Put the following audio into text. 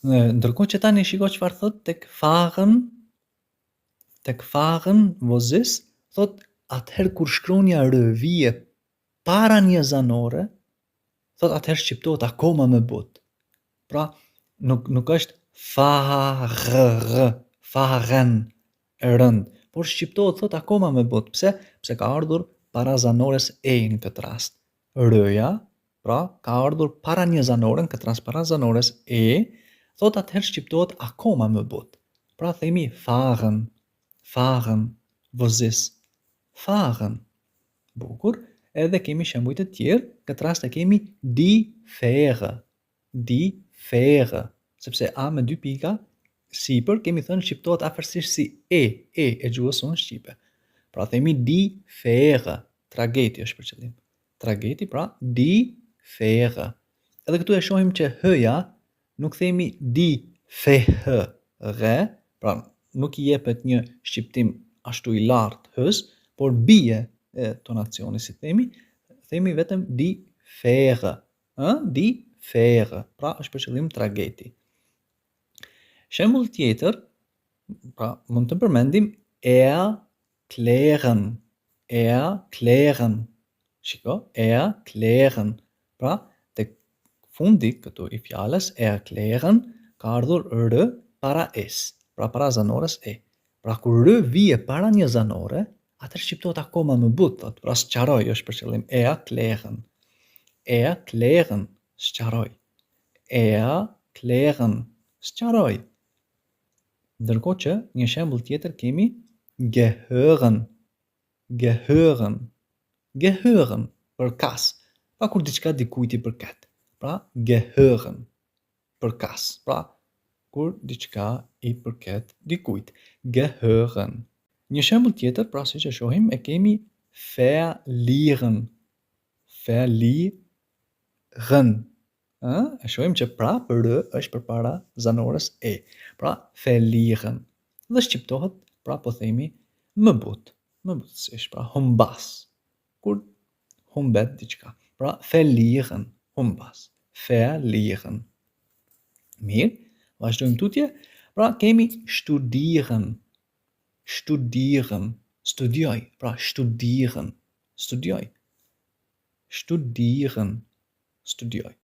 Ndërkohë që tani shiko çfarë thot tek fahren vozis, thot atëherë kur shkronja r vije para një zanore, thot atëherë shqiptohet akoma më butë. Pra, nuk është fahren e rënd, por shqiptohet thot akoma më butë. Pse? Pse ka ardhur para zanores e në këtë rast. R-ja, pra, ka ardhur para një zanore, në këtë rast para zanores e, thot atëherë shqiptohet akoma më butë. Pra themi fahren, vozis, fahren. Bukur, edhe kemi shembujt e tjerë, këtë rast e kemi die Fähre, sepse a me dy pika, sipër kemi thënë shqiptohet afërsisht si e gjuhës sonë shqipe. Pra themi die Fähre, trageti është për qëllim. Trageti, pra die Fähre. Edhe këtu e shohim që h-ja nuk themi die Fähre, pra nuk i jepet një shqiptim ashtu i lartë hës, por bie tonacioni si themi vetëm die Fähre, die Fähre, pra është për qëllim trageti. Shembull tjetër, pra mund të përmendim erklären. Shiko, erklären. Pra tek fundi këtu i fjalës erklären ka ardhur r para s, pra para zanores e. Pra kur r vije para një zanore, atëherë shqiptohet akoma më butë, thot. Pra sqaroj është për qëllim erklären. Erklären, sqaroj. Erklären, sqaroj. Ndërkohë që një shembull tjetër kemi gehören, për kas. Pra kur diçka dikujt i përket. Pra gehören, për kas. Pra kur diçka i përket dikujt. Gehören. Një shembull tjetër, pra siç e shohim, e kemi verlieren. E shohim që pra për r është përpara zanores e. Pra verlieren. Dhe shqiptohet, pra po themi më butë. Më butësisht, pra humbas. Kur humbet diçka. Pra verlieren, humbas. Verlieren. Mirë, vazhdojmë tutje. Pra kemi studieren. Studioj. Pra studieren. Studioj. Studieren. Studioj.